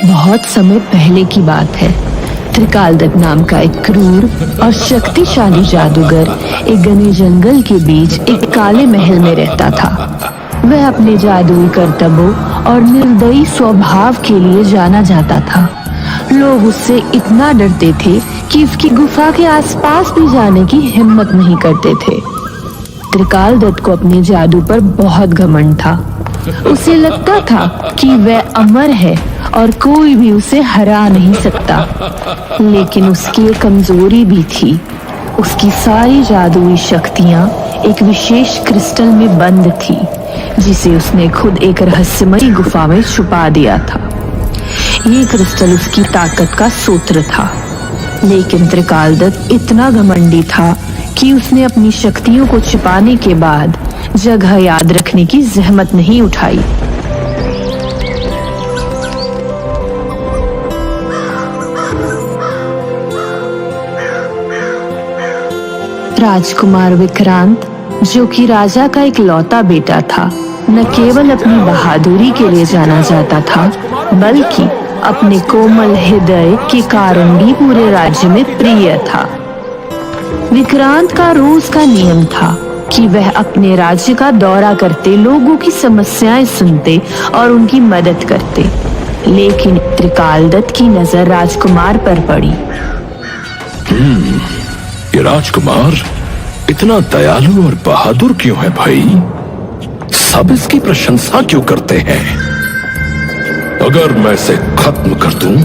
बहुत समय पहले की बात है। त्रिकालदत्त नाम का एक क्रूर और शक्तिशाली जादूगर एक घने जंगल के बीच एक काले महल में रहता था। वह अपने जादुई करतबों और निर्दयी स्वभाव के लिए जाना जाता था। लोग उससे इतना डरते थे कि उसकी गुफा के आसपास भी जाने की हिम्मत नहीं करते थे। त्रिकालदत्त को अपने जादू पर बहुत घमंड था। उसे लगता था कि वह अमर है और कोई भी उसे हरा नहीं सकता। लेकिन उसकी एक कमजोरी भी थी। उसकी सारी जादुई शक्तियां एक विशेष क्रिस्टल में बंद थी, जिसे उसने खुद एक रहस्यमयी गुफा में छुपा दिया था। ये क्रिस्टल उसकी ताकत का सूत्र था। लेकिन त्रिकालदत्त इतना घमंडी था कि उसने अपनी शक्तियों को छिपाने के बाद जगह याद रखने की जहमत नहीं उठाई। राजकुमार विक्रांत, जो कि राजा का एक लौता बेटा था, न केवल अपनी बहादुरी के लिए जाना जाता था, बल्कि अपने कोमल हृदय के कारण भी पूरे राज्य में प्रिय था। विक्रांत का रोज का नियम था कि वह अपने राज्य का दौरा करते, लोगों की समस्याएं सुनते और उनकी मदद करते। लेकिन त्रिकालदत्त की नजर राजकुमार पर पड़ी। ये राजकुमार इतना दयालु और बहादुर क्यों है भाई? सब इसकी प्रशंसा क्यों करते हैं? अगर मैं इसे खत्म कर दूं,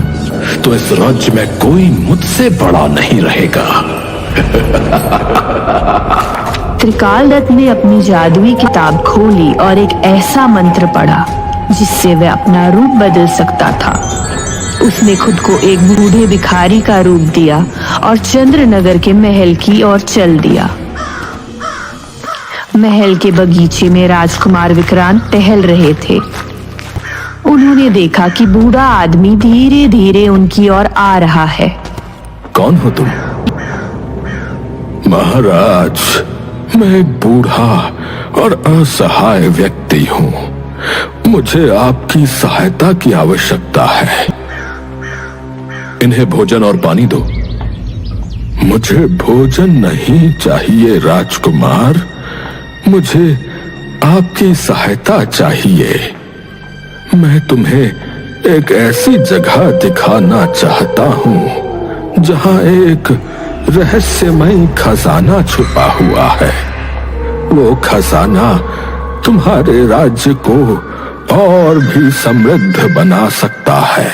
तो इस राज्य में कोई मुझसे बड़ा नहीं रहेगा। त्रिकालदत्त ने अपनी जादुई किताब खोली और एक ऐसा मंत्र पढ़ा जिससे वह अपना रूप बदल सकता था। उसने खुद को एक बूढ़े भिखारी का रूप दिया और चंद्रनगर के महल की ओर चल दिया। महल के बगीचे में राजकुमार विक्रांत टहल रहे थे। उन्होंने देखा कि बूढ़ा आदमी धीरे धीरे उनकी ओर आ रहा है। कौन हो तुम? महाराज, मैं एक बूढ़ा और असहाय व्यक्ति हूँ। मुझे आपकी सहायता की आवश्यकता है। इन्हें भोजन और पानी दो। मुझे भोजन नहीं चाहिए राजकुमार, मुझे आपकी सहायता चाहिए। मैं तुम्हें एक ऐसी जगह दिखाना चाहता हूं जहां एक रहस्यमयी खजाना छुपा हुआ है। वो खजाना तुम्हारे राज्य को और भी समृद्ध बना सकता है।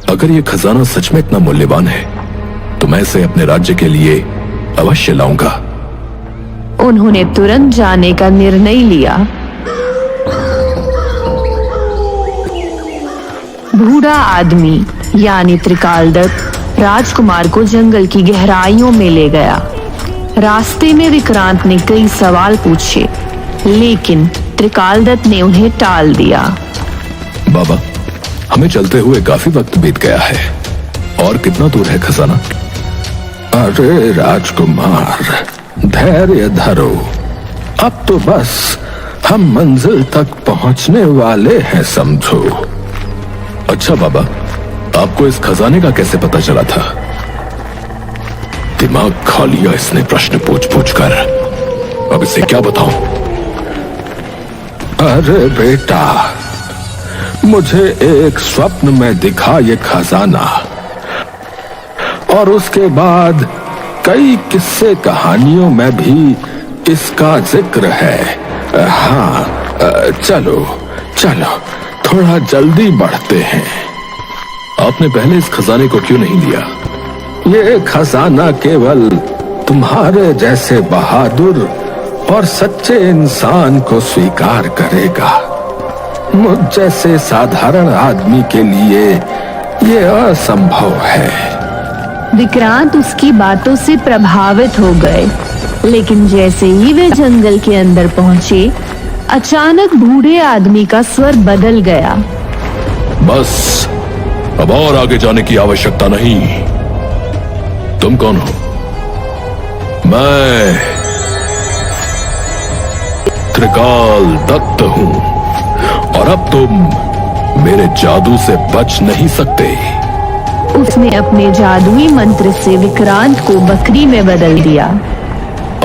अगर ये खजाना सच में इतना मूल्यवान है, तो मैं इसे अपने राज्य के लिए अवश्य लाऊंगा। उन्होंने तुरंत जाने का निर्णय लिया। बूढ़ा आदमी यानी त्रिकालदत्त राजकुमार को जंगल की गहराइयों में ले गया। रास्ते में विक्रांत ने कई सवाल पूछे, लेकिन त्रिकालदत्त ने उन्हें टाल दिया। बाबा, हमें चलते हुए काफी वक्त बीत गया है। और कितना दूर है खजाना? अरे राजकुमार, धैर्य धरो। अब तो बस हम मंजिल तक पहुंचने वाले हैं, समझो। अच्छा बाबा, आपको इस खजाने का कैसे पता चला था? दिमाग खा लिया इसने प्रश्न पूछ पूछ कर। अब इसे क्या बताऊं? अरे बेटा, मुझे एक स्वप्न में दिखा ये खजाना, और उसके बाद कई किस्से कहानियों में भी इसका जिक्र है। हाँ, चलो चलो, थोड़ा जल्दी बढ़ते हैं। आपने पहले इस खजाने को क्यों नहीं लिया? ये खजाना केवल तुम्हारे जैसे बहादुर और सच्चे इंसान को स्वीकार करेगा। मुझ जैसे साधारण आदमी के लिए ये असंभव है। विक्रांत उसकी बातों से प्रभावित हो गए, लेकिन जैसे ही वे जंगल के अंदर पहुंचे, अचानक बूढ़े आदमी का स्वर बदल गया। बस, अब और आगे जाने की आवश्यकता नहीं। तुम कौन हो? मैं त्रिकालदत्त हूं, और अब तुम मेरे जादू से बच नहीं सकते। उसने अपने जादुई मंत्र से विक्रांत को बकरी में बदल दिया।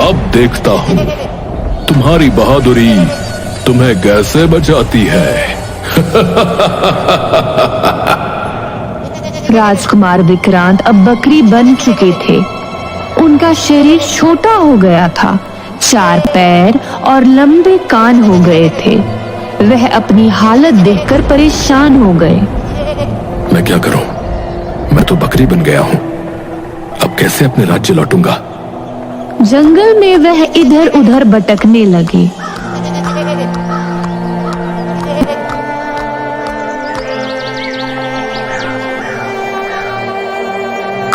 अब देखता हूँ तुम्हारी बहादुरी तुम्हें कैसे बचाती है। राजकुमार विक्रांत अब बकरी बन चुके थे। उनका शरीर छोटा हो गया था, 4 पैर और लंबे कान हो गए थे। वह अपनी हालत देखकर परेशान हो गए। मैं क्या करूं? मैं तो बकरी बन गया हूं। अब कैसे अपने राज्य लौटूंगा? जंगल में वह इधर उधर भटकने लगे।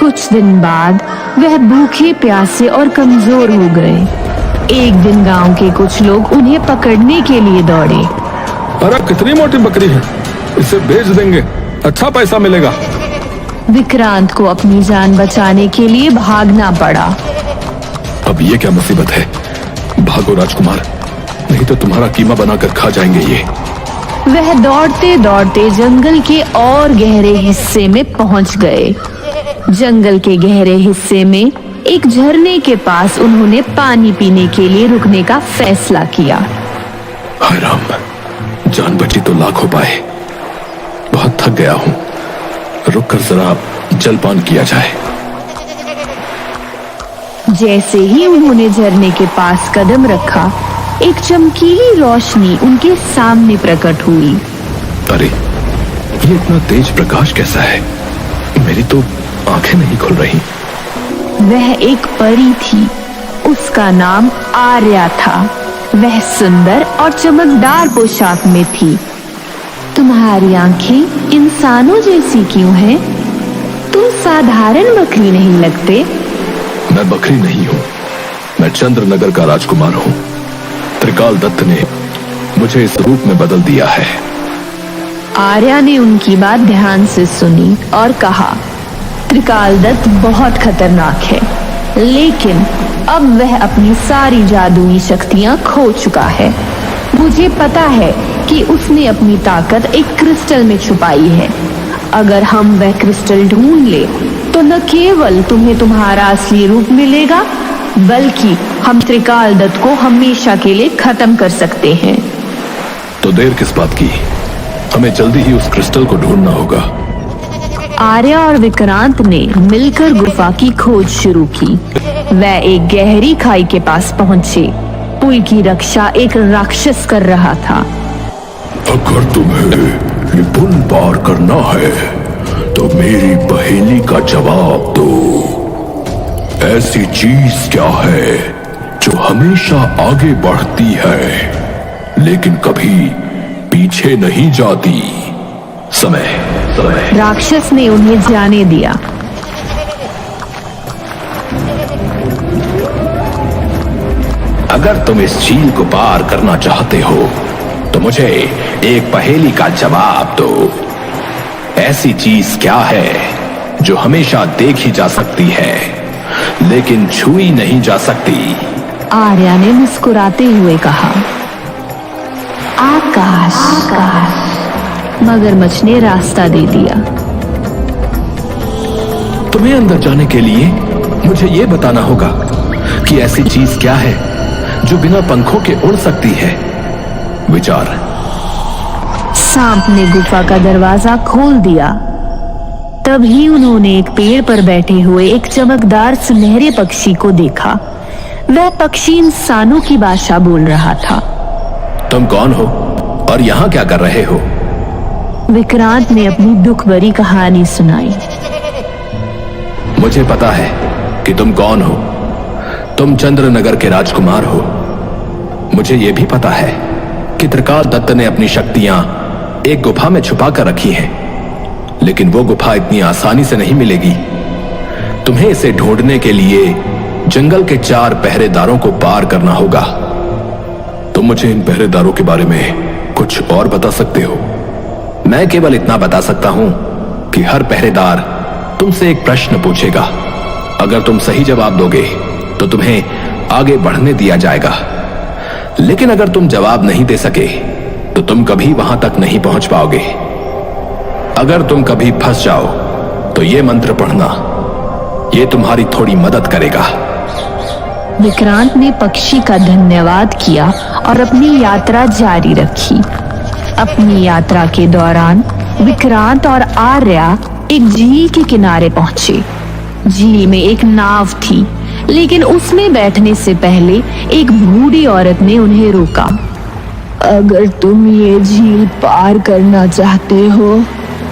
कुछ दिन बाद वह भूखे प्यासे और कमजोर हो गए। एक दिन गांव के कुछ लोग उन्हें पकड़ने के लिए दौड़े। अरे कितनी मोटी बकरी है, इसे बेच देंगे, अच्छा पैसा मिलेगा। विक्रांत को अपनी जान बचाने के लिए भागना पड़ा। अब ये क्या मुसीबत है? भागो राजकुमार, नहीं तो तुम्हारा कीमा बनाकर खा जाएंगे ये। वह दौड़ते दौड़ते जंगल के और गहरे हिस्से में पहुंच गए। जंगल के गहरे हिस्से में एक झरने के पास उन्होंने पानी पीने के लिए रुकने का फैसला किया। हाय राम, जान बची तो लाख हो पाए। बहुत थक गया हूं, रुककर जरा जलपान किया जाए। जैसे ही उन्होंने झरने के पास कदम रखा, एक चमकीली रोशनी उनके सामने प्रकट हुई। अरे ये इतना तेज प्रकाश कैसा है? मेरी तो आंखें नहीं खुल रही। वह एक परी थी। उसका नाम आर्या था। वह सुंदर और चमकदार पोशाक में थी। तुम्हारी आंखें इंसानों जैसी क्यों हैं? तुम साधारण बकरी नहीं लगते। मैं बकरी नहीं हूँ, मैं चंद्रनगर का राजकुमार हूँ। त्रिकाल दत्त ने मुझे इस रूप में बदल दिया है। आर्या ने उनकी बात ध्यान से सुनी और कहा, त्रिकाल दत्त बहुत खतरनाक है, लेकिन अब वह अपनी सारी जादुई शक्तियां खो चुका है। मुझे पता है कि उसने अपनी ताकत एक क्रिस्टल में छुपाई है। अगर हम वह क्रिस्टल ढूंढ ले तो न केवल तुम्हें तुम्हारा असली रूप मिलेगा, बल्कि हम त्रिकाल दत्त को हमेशा के लिए खत्म कर सकते हैं। तो देर किस बात की? हमें जल्दी ही उस क्रिस्टल को ढूंढना होगा। आर्या और विक्रांत ने मिलकर गुफा की खोज शुरू की। वह एक गहरी खाई के पास पहुंचे। पुल की रक्षा एक राक्षस कर रहा था। अगर तुम्हें ये पुल पार करना है तो मेरी पहेली का जवाब दो। ऐसी चीज क्या है जो हमेशा आगे बढ़ती है लेकिन कभी पीछे नहीं जाती? समय। राक्षस ने उन्हें जाने दिया। अगर तुम इस झील को पार करना चाहते हो तो मुझे एक पहेली का जवाब दो। ऐसी चीज क्या है जो हमेशा देखी जा सकती है लेकिन छुई नहीं जा सकती? आर्या ने मुस्कुराते हुए कहा, आकाश। मगरमच्छ ने रास्ता दे दिया। तुम्हें अंदर जाने के लिए मुझे यह बताना होगा कि ऐसी चीज क्या है जो बिना पंखों के उड़ सकती है। विचार। सांप ने गुफा का दरवाजा खोल दिया। तभी उन्होंने एक पेड़ पर बैठे हुए एक चमकदार सुनहरे पक्षी को देखा। वह पक्षी इंसानों की भाषा बोल रहा था। तुम कौन हो और यहाँ क्या कर रहे हो? विक्रांत ने अपनी दुख भरी कहानी सुनाई। मुझे पता है कि तुम कौन हो। तुम चंद्रनगर के राजकुमार हो। मुझे यह भी पता है कि त्रिकाल दत्त ने अपनी शक्तियां एक गुफा में छुपा कर रखी हैं, लेकिन वो गुफा इतनी आसानी से नहीं मिलेगी। तुम्हें इसे ढूंढने के लिए जंगल के 4 पहरेदारों को पार करना होगा। तुम मुझे इन पहरेदारों के बारे में कुछ और बता सकते हो? मैं केवल इतना बता सकता हूं कि हर पहरेदार तुमसे एक प्रश्न पूछेगा। अगर तुम सही जवाब दोगे तो तुम्हें आगे बढ़ने दिया जाएगा, लेकिन अगर तुम जवाब नहीं दे सके तो तुम कभी वहां तक नहीं पहुंच पाओगे। अगर तुम कभी फंस जाओ तो ये मंत्र पढ़ना, ये तुम्हारी थोड़ी मदद करेगा। विक्रांत ने पक्षी का धन्यवाद किया और अपनी यात्रा जारी रखी। अपनी यात्रा के दौरान विक्रांत और आर्या एक झील के किनारे पहुंचे। झील में एक नाव थी, लेकिन उसमें बैठने से पहले एक बूढ़ी औरत ने उन्हें रोका। अगर तुम ये झील पार करना चाहते हो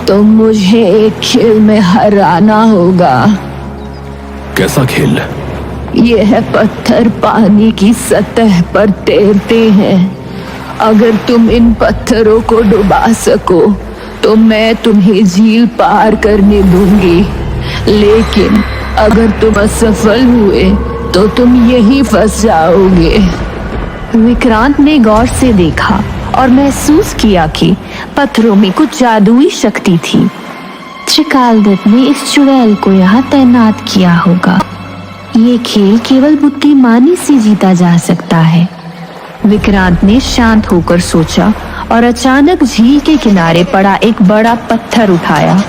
तो मुझे एक खेल में हराना होगा। कैसा खेल? यह पत्थर पानी की सतह पर तैरते हैं। अगर तुम इन पत्थरों को डुबा सको तो मैं तुम्हें झील पार करने दूंगी, लेकिन अगर तुम असफल हुए तो तुम यहीं फंस जाओगे। विक्रांत ने गौर से देखा और महसूस किया कि पत्थरों में कुछ जादुई शक्ति थी। त्रिकालदत्त ने इस चुड़ैल को यहाँ तैनात किया होगा। ये खेल केवल बुद्धिमानी से जीता जा सकता है। विक्रांत ने शांत होकर सोचा और अचानक झील के किनारे पड़ा एक बड़ा पत्थर उठाया।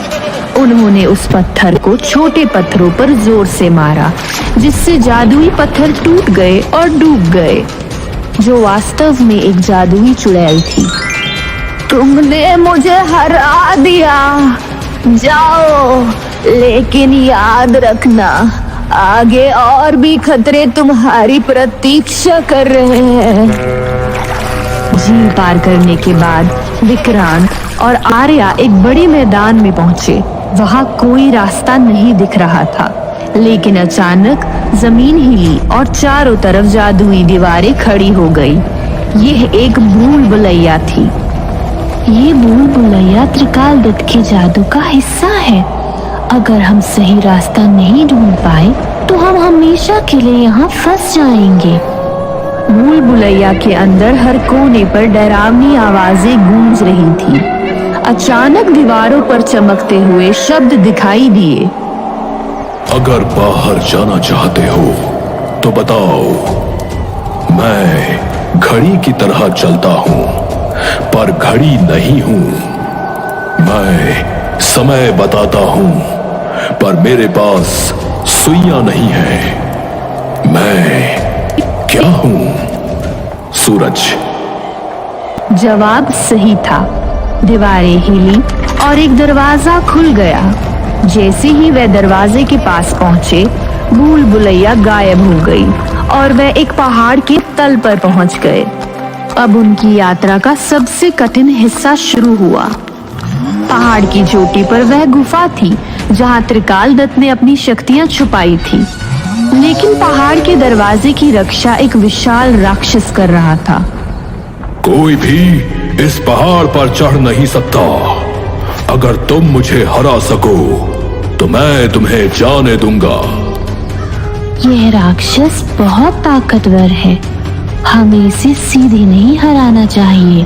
उन्होंने उस पत्थर को छोटे पत्थरों पर जोर से मारा, जिससे जादुई पत्थर टूट गए और डूब गए, जो वास्तव में एक जादुई चुड़ैल थी। तुमने मुझे हरा दिया, जाओ, लेकिन याद रखना आगे और भी खतरे तुम्हारी प्रतीक्षा कर रहे हैं। झील पार करने के बाद विक्रांत और आर्या एक बड़े मैदान में पहुंचे। वहां कोई रास्ता नहीं दिख रहा था, लेकिन अचानक जमीन हिली और चारों तरफ जादुई दीवारें खड़ी हो गई। यह एक भूल भुलैया थी। ये भूल भुलैया त्रिकालदत्त के जादू का हिस्सा है। अगर हम सही रास्ता नहीं ढूंढ पाए तो हम हमेशा के लिए यहाँ फंस जाएंगे। भूल भुलैया के अंदर हर कोने पर डरावनी आवाजें गूंज रही थी। अचानक दीवारों पर चमकते हुए शब्द दिखाई दिए। अगर बाहर जाना चाहते हो तो बताओ, मैं घड़ी की तरह चलता हूं, पर घड़ी नहीं हूं। मैं समय बताता हूं, पर मेरे पास सुइयां नहीं है। मैं क्या हूं? सूरज। जवाब सही था। दीवारें हिली और एक दरवाजा खुल गया। जैसे ही वह दरवाजे के पास पहुंचे, भूल भुलैया गायब हो गई और वह एक पहाड़ के तल पर पहुंच गए। अब उनकी यात्रा का सबसे कठिन हिस्सा शुरू हुआ। पहाड़ की चोटी पर वह गुफा थी जहां त्रिकालदत्त ने अपनी शक्तियां छुपाई थी, लेकिन पहाड़ के दरवाजे की रक्षा एक विशाल राक्षस कर रहा था। कोई भी इस पहाड़ पर चढ़ नहीं सकता। अगर तुम मुझे हरा सको तो मैं तुम्हें जाने दूंगा। यह राक्षस बहुत ताकतवर है। हमें इसे सीधे नहीं हराना चाहिए।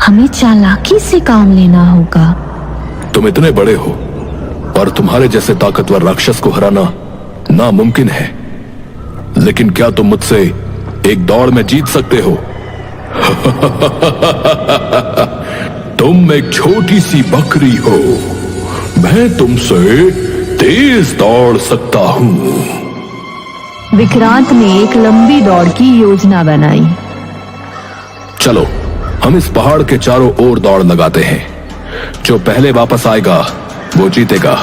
हमें चालाकी से काम लेना होगा। तुम इतने बड़े हो, पर तुम्हारे जैसे ताकतवर राक्षस को हराना नामुमकिन है। लेकिन क्या तुम मुझसे एक दौड़ में जीत सकते हो? तुम एक छोटी सी बकरी हो, मैं तुमसे तेज दौड़ सकता हूं। विक्रांत ने एक लंबी दौड़ की योजना बनाई। चलो, हम इस पहाड़ के चारों ओर दौड़ लगाते हैं। जो पहले वापस आएगा वो जीतेगा।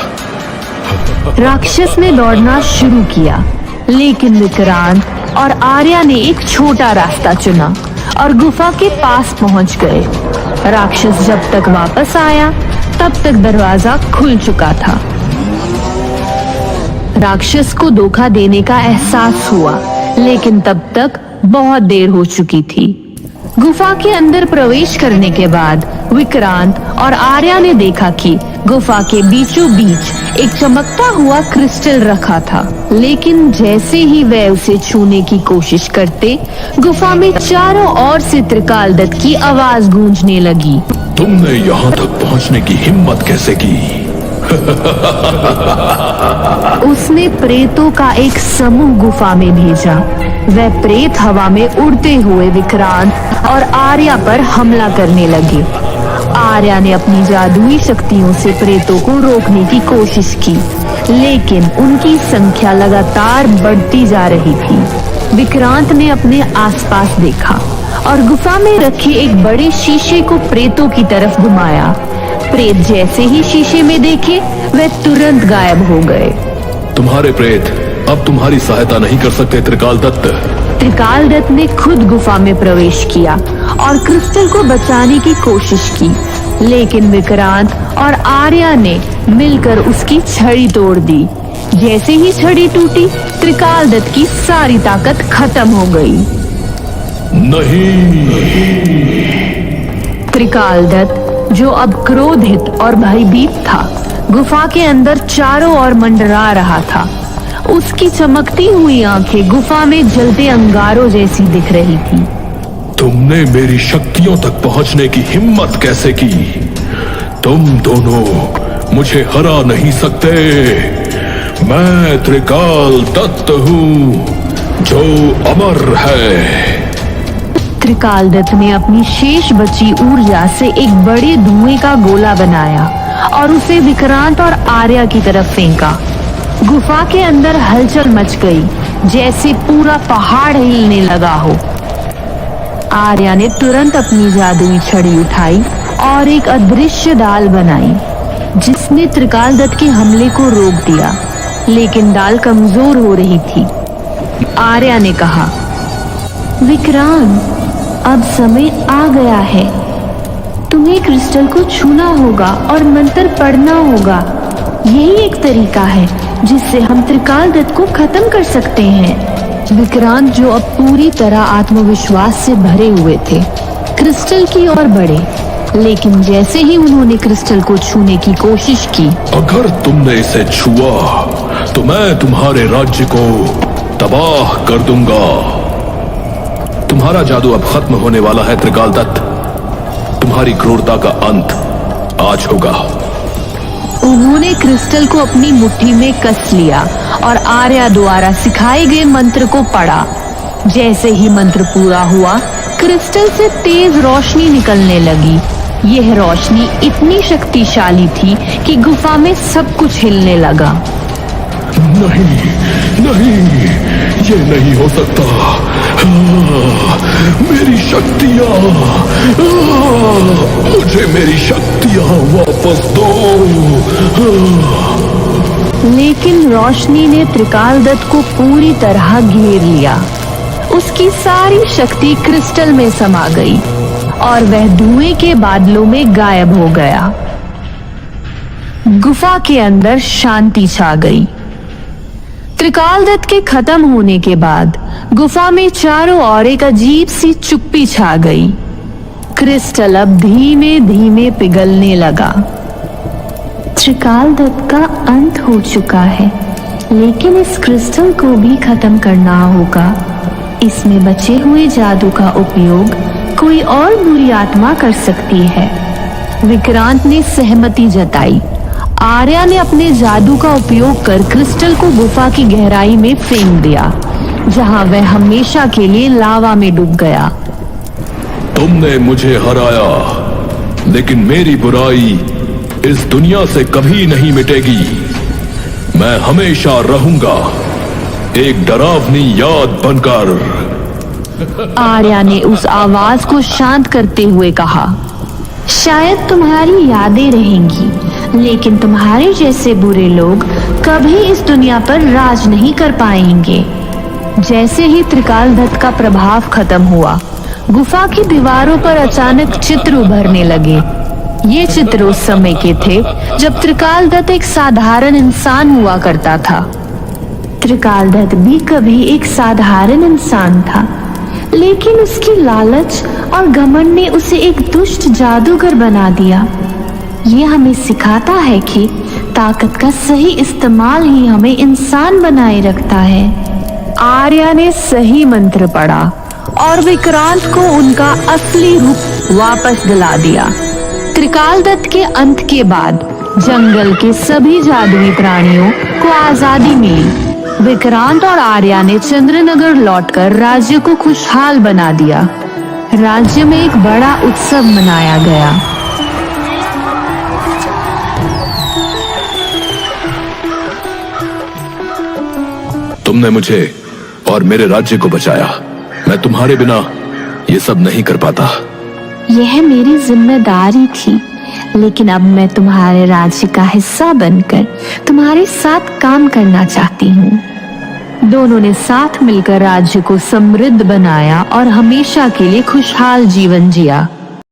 राक्षस ने दौड़ना शुरू किया, लेकिन विक्रांत और आर्या ने एक छोटा रास्ता चुना और गुफा के पास पहुंच गए। राक्षस जब तक वापस आया तब तक दरवाजा खुल चुका था। राक्षस को धोखा देने का एहसास हुआ, लेकिन तब तक बहुत देर हो चुकी थी। गुफा के अंदर प्रवेश करने के बाद विक्रांत और आर्या ने देखा कि गुफा के बीचों बीच एक चमकता हुआ क्रिस्टल रखा था, लेकिन जैसे ही वे उसे छूने की कोशिश करते, गुफा में चारों ओर से त्रिकालदत्त की आवाज गूंजने लगी। तुमने यहाँ तक पहुँचने की हिम्मत कैसे की? उसने प्रेतों का एक समूह गुफा में भेजा। वह प्रेत हवा में उड़ते हुए विक्रांत और आर्या पर हमला करने लगे। आर्या ने अपनी जादुई शक्तियों से प्रेतों को रोकने की कोशिश की, लेकिन उनकी संख्या लगातार बढ़ती जा रही थी। विक्रांत ने अपने आसपास देखा और गुफा में रखे एक बड़े शीशे को प्रेतों की तरफ घुमाया। प्रेत जैसे ही शीशे में देखे, वे तुरंत गायब हो गए। तुम्हारे प्रेत अब तुम्हारी सहायता नहीं कर सकते त्रिकाल दत्त। त्रिकाल दत्त ने खुद गुफा में प्रवेश किया और क्रिस्टल को बचाने की कोशिश की, लेकिन विक्रांत और आर्या ने मिलकर उसकी छड़ी तोड़ दी। जैसे ही छड़ी टूटी, त्रिकाल दत्त की सारी ताकत खत्म हो गई। नहीं। त्रिकाल दत्त, जो अब क्रोधित और भयभीत था, गुफा के अंदर चारों ओर मंडरा रहा था। उसकी चमकती हुई आंखें गुफा में जलते अंगारों जैसी दिख रही थी। तुमने मेरी शक्तियों तक पहुंचने की हिम्मत कैसे की? तुम दोनों मुझे हरा नहीं सकते। मैं त्रिकाल दत्त हूं, जो अमर है। त्रिकाल दत्त ने अपनी शेष बची ऊर्जा से एक बड़े धुएं का गोला बनाया और उसे विक्रांत और आर्या की तरफ फेंका। गुफा के अंदर हलचल मच गई, जैसे पूरा पहाड़ हिलने लगा हो। आर्या ने तुरंत अपनी जादुई छड़ी उठाई और एक अदृश्य डाल बनाई, जिसने त्रिकाल दत्त के हमले को रोक दिया, लेकिन डाल कमजोर हो रही थी। आर्या ने कहा, विक्रांत, अब समय आ गया है। तुम्हें क्रिस्टल को छूना होगा और मंत्र पढ़ना होगा। यही एक तरीका है जिससे हम त्रिकाल दत्त को खत्म कर सकते हैं। विक्रांत, जो अब पूरी तरह आत्मविश्वास से भरे हुए थे, क्रिस्टल की ओर बढ़े, लेकिन जैसे ही उन्होंने क्रिस्टल को छूने की कोशिश की, अगर तुमने इसे छुआ तो मैं तुम्हारे राज्य को तबाह कर दूंगा। तुम्हारा जादू अब खत्म होने वाला है त्रिकाल दत्त। तुम्हारी क्रूरता का अंत आज होगा। उन्होंने क्रिस्टल को अपनी मुट्ठी में कस लिया और आर्या द्वारा सिखाए गए मंत्र को पढ़ा। जैसे ही मंत्र पूरा हुआ, क्रिस्टल से तेज रोशनी निकलने लगी। यह रोशनी इतनी शक्तिशाली थी कि गुफा में सब कुछ हिलने लगा। नहीं, नहीं, ये नहीं हो सकता। मेरी शक्तियां, मुझे मेरी शक्तियां वापस दो। लेकिन रोशनी ने त्रिकाल दत्त को पूरी तरह घेर लिया। उसकी सारी शक्ति क्रिस्टल में समा गई और वह धुएं के बादलों में गायब हो गया। गुफा के अंदर शांति छा गई। त्रिकाल दत्त के खत्म होने के बाद गुफा में चारों ओर एक अजीब सी चुप्पी छा गई। क्रिस्टल अब धीमे धीमे पिघलने लगा। त्रिकाल दत्त का अंत हो चुका है, लेकिन इस क्रिस्टल को भी खत्म करना होगा। इसमें बचे हुए जादू का उपयोग कोई और बुरी आत्मा कर सकती है। विक्रांत ने सहमति जताई। आर्या ने अपने जादू का उपयोग कर क्रिस्टल को गुफा की गहराई में फेंक दिया, जहां वह हमेशा के लिए लावा में डूब गया। तुमने मुझे हराया, लेकिन मेरी बुराई इस दुनिया से कभी नहीं मिटेगी। मैं हमेशा रहूंगा एक डरावनी याद बनकर। आर्या ने उस आवाज को शांत करते हुए कहा, शायद तुम्हारी यादें रहेंगी, लेकिन तुम्हारे जैसे बुरे लोग कभी इस दुनिया पर राज नहीं कर पाएंगे। जैसे ही त्रिकाल दत्त का प्रभाव खत्म हुआ, गुफा की दीवारों पर अचानक चित्र उभरने लगे। ये चित्र उस समय के थे जब त्रिकाल दत्त एक साधारण इंसान हुआ करता था। त्रिकाल दत्त भी कभी एक साधारण इंसान था, लेकिन उसकी लालच और घमंड ने उसे एक दुष्ट जादूगर बना दिया। ये हमें सिखाता है कि ताकत का सही इस्तेमाल ही हमें इंसान बनाए रखता है। आर्या ने सही मंत्र पढ़ा और विक्रांत को उनका असली रूप वापस दिला दिया। त्रिकाल दत्त के अंत के बाद जंगल के सभी जादुई प्राणियों को आजादी मिली। विक्रांत और आर्या ने चंद्रनगर लौटकर राज्य को खुशहाल बना दिया। राज्य में एक बड़ा उत्सव मनाया गया। तुमने मुझे और मेरे राज्य को बचाया। मैं तुम्हारे बिना ये सब नहीं कर पाता। यह मेरी जिम्मेदारी थी, लेकिन अब मैं तुम्हारे राज्य का हिस्सा बनकर तुम्हारे साथ काम करना चाहती हूँ। दोनों ने साथ मिलकर राज्य को समृद्ध बनाया और हमेशा के लिए खुशहाल जीवन जिया।